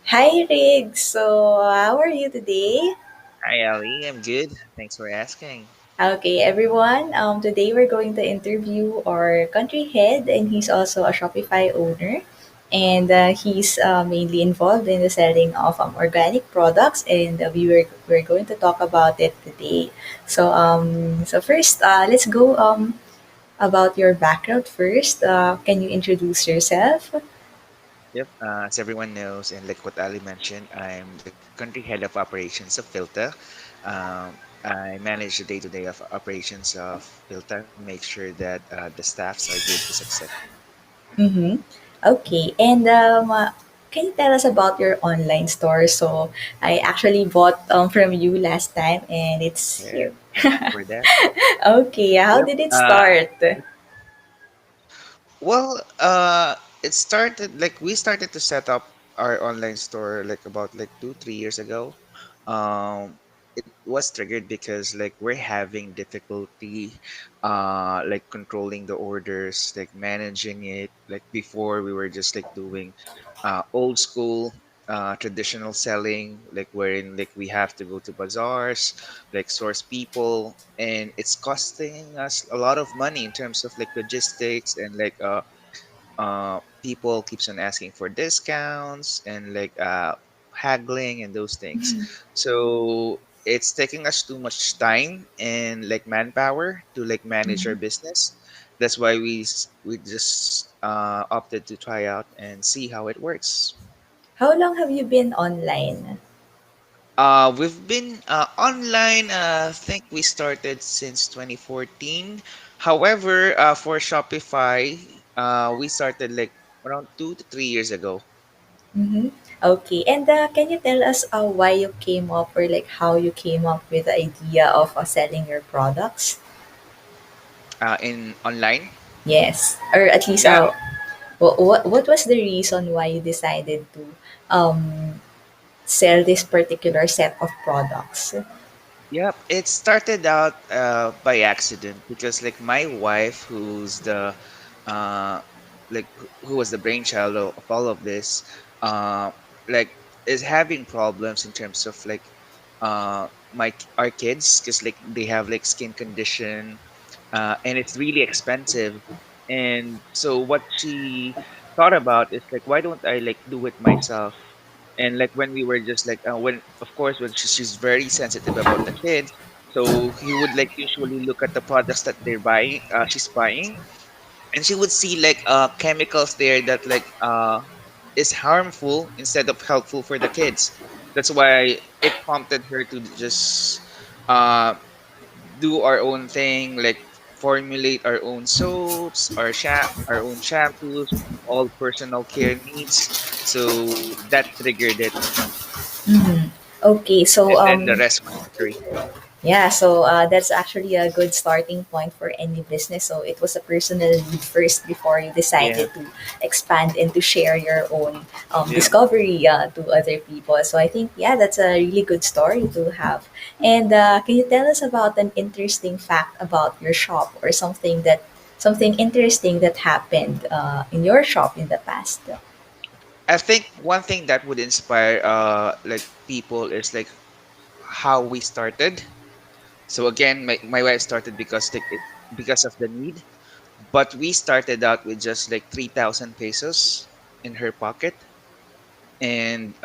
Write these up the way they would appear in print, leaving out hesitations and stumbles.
Hi, Rig. So, how are you today? Hi, Ali. I'm good. Thanks for asking. Okay, everyone. Today we're going to interview our country head, and he's also a Shopify owner. And he's mainly involved in the selling of organic products, and we're going to talk about it today. So first, let's go about your background first. Can you introduce yourself? Yep. As everyone knows, and like what Ali mentioned, I'm the country head of operations of Filta. I manage the day-to-day of operations of Filta, make sure that the staffs are good to success. Mm-hmm. Okay. And can you tell us about your online store? So I actually bought from you last time, and it's Yeah. here. Thank you for that. Okay. How Yep. did it start? Well, it started like we started to set up our online store like about like 2, 3 years ago. It was triggered because like we're having difficulty, like controlling the orders, like managing it. Like before, we were just like doing, old school, traditional selling, like wherein like we have to go to bazaars, like source people, and it's costing us a lot of money in terms of like logistics and like people keeps on asking for discounts and like haggling and those things. So it's taking us too much time and like manpower to like manage our Mhm. business. That's why we just opted to try out and see how it works. How long have you been online? We've been online. I think we started since 2014. However, for Shopify, we started like around 2 to 3 years ago. Mm-hmm. Okay. And can you tell us why you came up, or like how you came up with the idea of selling your products? In online. Yes. Or at least Yeah, what was the reason why you decided to sell this particular set of products? yep. It started out by accident because like my wife, who's the uh who was the brainchild of all of this, uh like is having problems in terms of like our kids because like they have like skin condition, and it's really expensive. And so what she thought about is like, why don't I like do it myself? And like when we were just like when of course when she's very sensitive about the kids, so he would like usually look at the products that she's buying, and she would see like chemicals there that like is harmful instead of helpful for the kids. That's why it prompted her to just uh do our own thing, like formulate our own soaps, our own shampoos, all personal care needs. So that triggered it, Mhm. Okay, so and then the rest was history. yeah, so that's actually a good starting point for any business. So it was a personal need first before you Yeah, decided to expand and to share your own yeah. discovery to other people. So I think, yeah, that's a really good story to have. And can you tell us about an interesting fact about your shop, or something interesting that happened in your shop in the past? I think one thing that would inspire like people is like how we started. So again, my wife started because because of the need, but we started out with just like 3,000 pesos in her pocket, and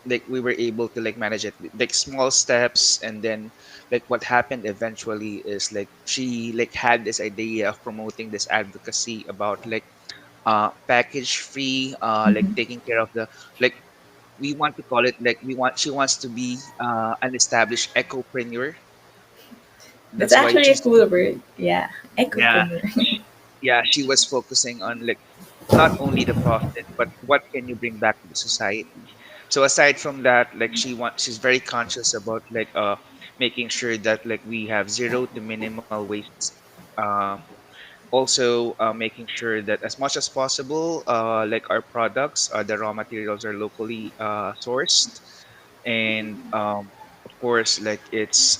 like we were able to like manage it with like small steps. And then like what happened eventually is like she like had this idea of promoting this advocacy about like package free, like Mhm. taking care of the, like we want to call it like she wants to be an established ecopreneur. That's That's why actually a she's cool word. Yeah, yeah, ecopreneur. yeah, she was focusing on like not only the profit but what can you bring back to the society. So aside from that, like she's very conscious about like making sure that like we have zero to minimal waste, uh also making sure that as much as possible like our products, the raw materials are locally sourced, and of course like it's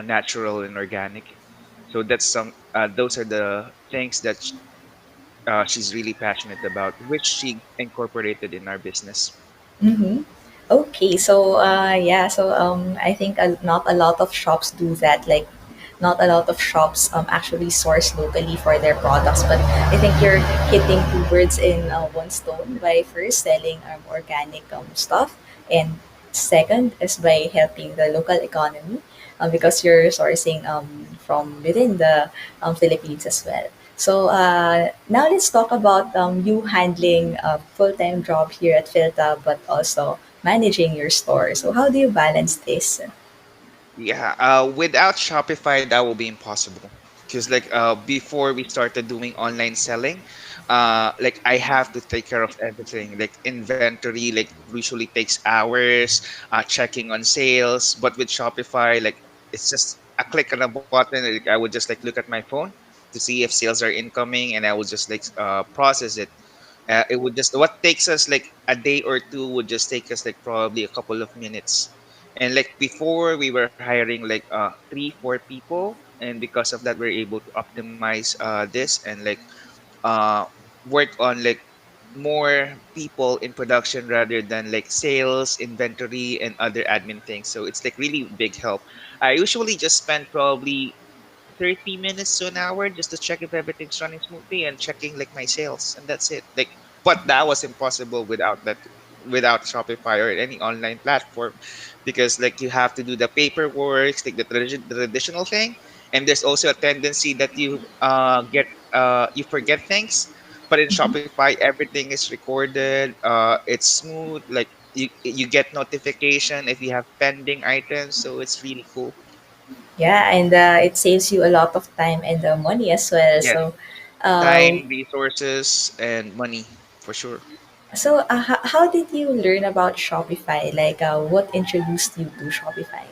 natural and organic. So that's some those are the things that she's really passionate about, which she incorporated in our business. Mm-hmm. Okay, so yeah, so I think not a lot of shops do that. Like, not a lot of shops actually source locally for their products. But I think you're hitting two birds in one stone by first selling organic stuff, and second is by helping the local economy, because you're sourcing from within the Philippines as well. So now let's talk about you handling a full-time job here at Filta, but also managing your store. So how do you balance this? Yeah, without Shopify, that will be impossible. Because like before we started doing online selling, like I have to take care of everything. Like inventory, like usually takes hours. Checking on sales, but with Shopify, like it's just a click on a button. Like, I would just like look at my phone to see if sales are incoming, and I would just like process it. It would just what takes us like a day or two would just take us like probably a couple of minutes. And like before, we were hiring like 3 4 people, and because of that we're able to optimize this and like uh work on like more people in production rather than like sales, inventory, and other admin things. So it's like really big help. I usually just spend probably 30 minutes to an hour just to check if everything's running smoothly and checking like my sales, and that's it. Like, but that was impossible without that, without Shopify or any online platform, because like you have to do the paperwork, like the the traditional thing, and there's also a tendency that you forget things. But in Shopify, everything is recorded. It's smooth. Like you get notification if you have pending items, so it's really cool. Yeah, and it saves you a lot of time and money as well. Yes. So, uh, Time, resources, and money for sure. how did you learn about Shopify? Like, what introduced you to Shopify?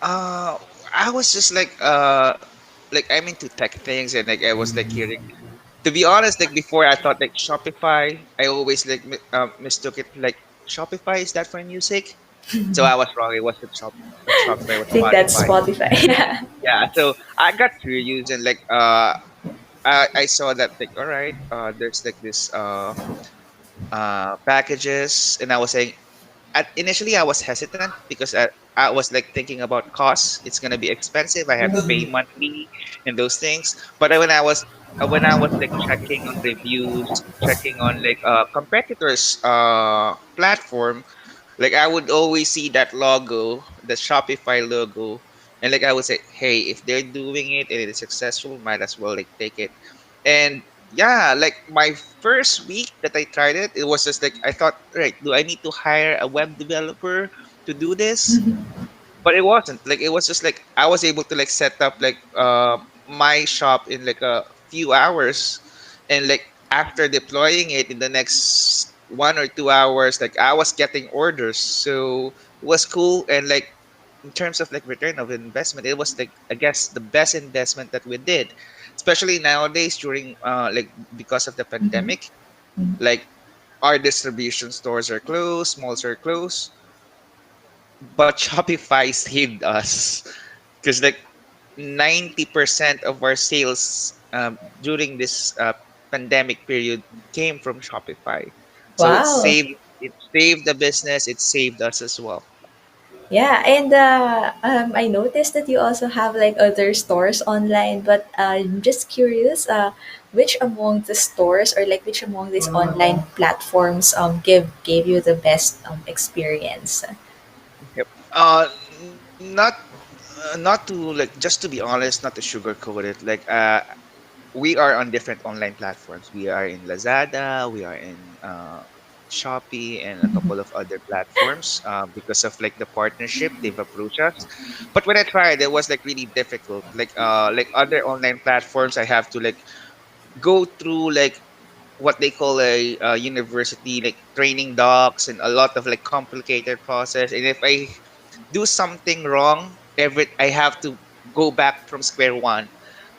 Uh, I was just like I'm into tech things, and like I was like hearing. To be honest, like before, I thought like Shopify. I always like mistook it like Shopify. Is that for music? So I was wrong. It wasn't Shopify. It was I think that's Spotify. Spotify. Yeah. Yeah. So I got curious, and like I saw that like all right, there's like this packages, and I was saying initially I was hesitant because I was like thinking about costs. It's gonna be expensive. I have to pay monthly and those things. But when I was like checking on reviews, checking on like competitors' platform, like I would always see that logo, the Shopify logo, and like I would say, hey, if they're doing it and it is successful, might as well like take it. And yeah, like my first week that I tried it, it was just like I thought, right, do I need to hire a web developer to do this? But it wasn't. Like it was just like I was able to like set up like my shop in like a few hours, and like after deploying it in the next 1 or 2 hours, like I was getting orders. So it was cool. And like in terms of like return of investment, it was like I guess the best investment that we did, especially nowadays during like because of the Mhm. pandemic. Like our distribution stores are closed, malls are closed, but Shopify saved us because like 90% of our sales during this pandemic period came from Shopify. So Wow. it saved the business, it saved us as well. Yeah, and I noticed that you also have like other stores online, but I'm just curious, which among the stores or like which among these online platforms gave you the best experience? Yep. Not not to like just to be honest, not to sugarcoat it. Like we are on different online platforms. We are in Lazada, we are in Shopee, and a couple of other platforms because of like the partnership they've approached us. But when I tried, it was like really difficult. Like other online platforms, I have to like go through like what they call a university like training docs and a lot of like complicated process. And if I do something wrong, I have to go back from square one.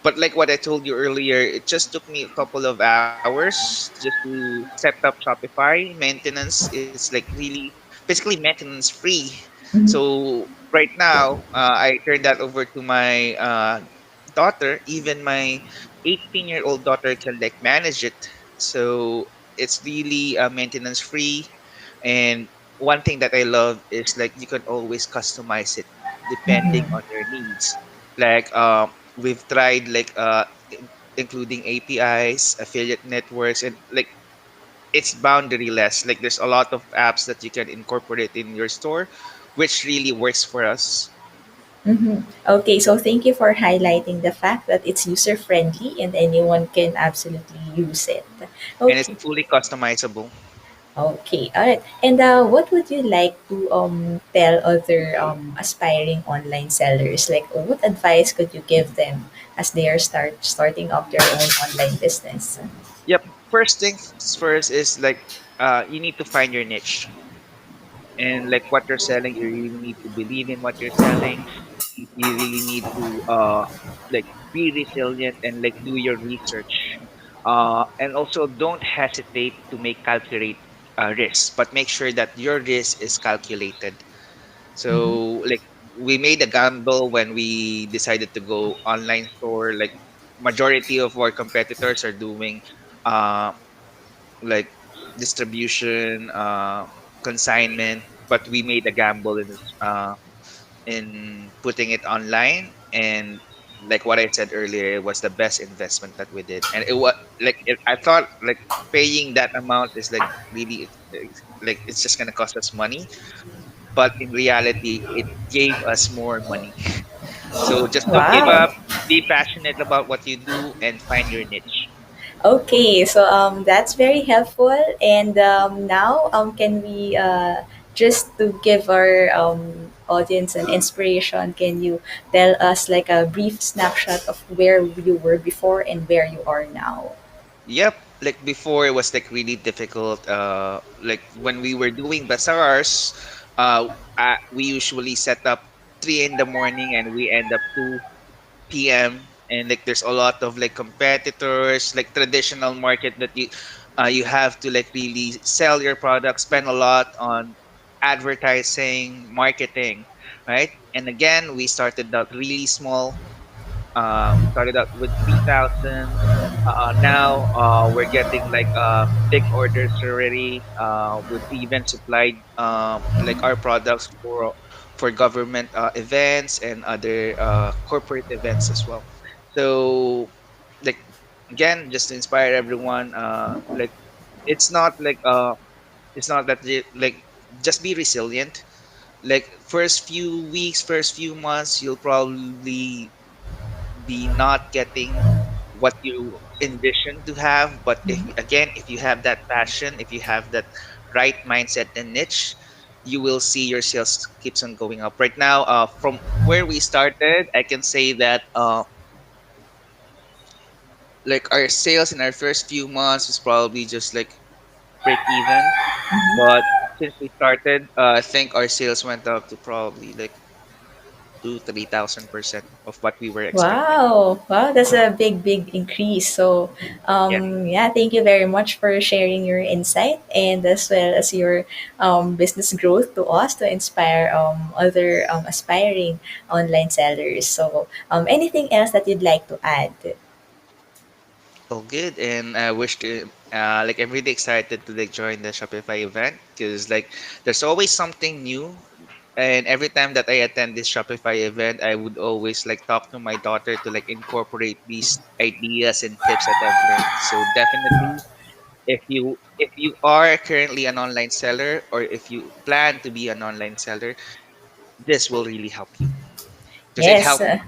But like what I told you earlier, it just took me a couple of hours just to set up Shopify. Maintenance is like really basically maintenance free. Mhm. So right now, I turned that over to my daughter. Even my 18-year-old daughter can like manage it. So it's really maintenance free. And one thing that I love is like you can always customize it depending Mm-hmm. on your needs. Like we've tried like including APIs, affiliate networks, and like it's boundaryless. Like there's a lot of apps that you can incorporate in your store, which really works for us. Mm-hmm. Okay, so thank you for highlighting the fact that it's user friendly and anyone can absolutely use it. And it's Okay. fully customizable. Okay, all right. And what would you like to tell other aspiring online sellers? Like, what advice could you give them as they are starting up their own online business? Yep. First things first is like you need to find your niche, and like what you're selling, you really need to believe in what you're selling. You really need to like be resilient and like do your research. And also don't hesitate to make calculate risks, but make sure that your risk is calculated. Mm-hmm. So like we made a gamble when we decided to go online store. Like majority of our competitors are doing uh like distribution, consignment, but we made a gamble in putting it online. And like what I said earlier, it was the best investment that we did. And it was like I thought like paying that amount is like really like it's just gonna cost us money, but in reality, it gave us more money. So just don't give Wow. up. Be passionate about what you do and find your niche. Okay, so that's very helpful. And now, can we just to give our audience an inspiration? Can you tell us like a brief snapshot of where you were before and where you are now? Yep. Like before, it was like really difficult. Like when we were doing bazaars, we usually set up 3 in the morning and we end up 2 p.m. And like there's a lot of like competitors, like traditional market that you have to like really sell your product, spend a lot on advertising, marketing, right? And again, we started out really small. We started out with 3,000. Now we're getting like big orders already. We've even supplied like our products for government events and other corporate events as well. So like again, just to inspire everyone, like it's not like it's not that like just be resilient. Like first few weeks, first few months, you'll probably be not getting what you envision to have. But if again, if you have that passion, if you have that right mindset and niche, you will see your sales keeps on going up. Right now, from where we started, I can say that like our sales in our first few months was probably just like break even. But since we started, I think our sales went up to probably like 2-3,000% of what we were expecting. Wow, wow, that's a big, big increase. So, Yeah. yeah, thank you very much for sharing your insight and as well as your business growth to us to inspire other aspiring online sellers. So, anything else that you'd like to add? Oh, good. And I wish to, like, I'm really excited to like join the Shopify event because like there's always something new. And every time that I attend this Shopify event, I would always like talk to my daughter to like incorporate these ideas and tips that I've learned. So definitely, if you are currently an online seller or if you plan to be an online seller, this will really help you because it Yes. helped me.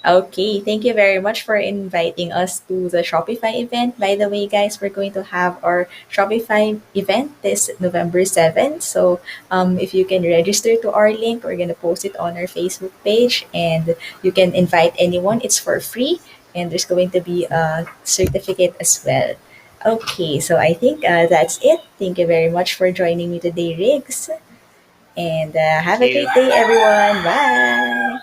Okay, thank you very much for inviting us to the Shopify event. By the way, guys, we're going to have our Shopify event this November 7th. So, if you can register to our link, we're going to post it on our Facebook page and you can invite anyone. It's for free and there's going to be a certificate as well. Okay, so I think that's it. Thank you very much for joining me today, Riggs. And have Thank a great you. day, everyone. Bye.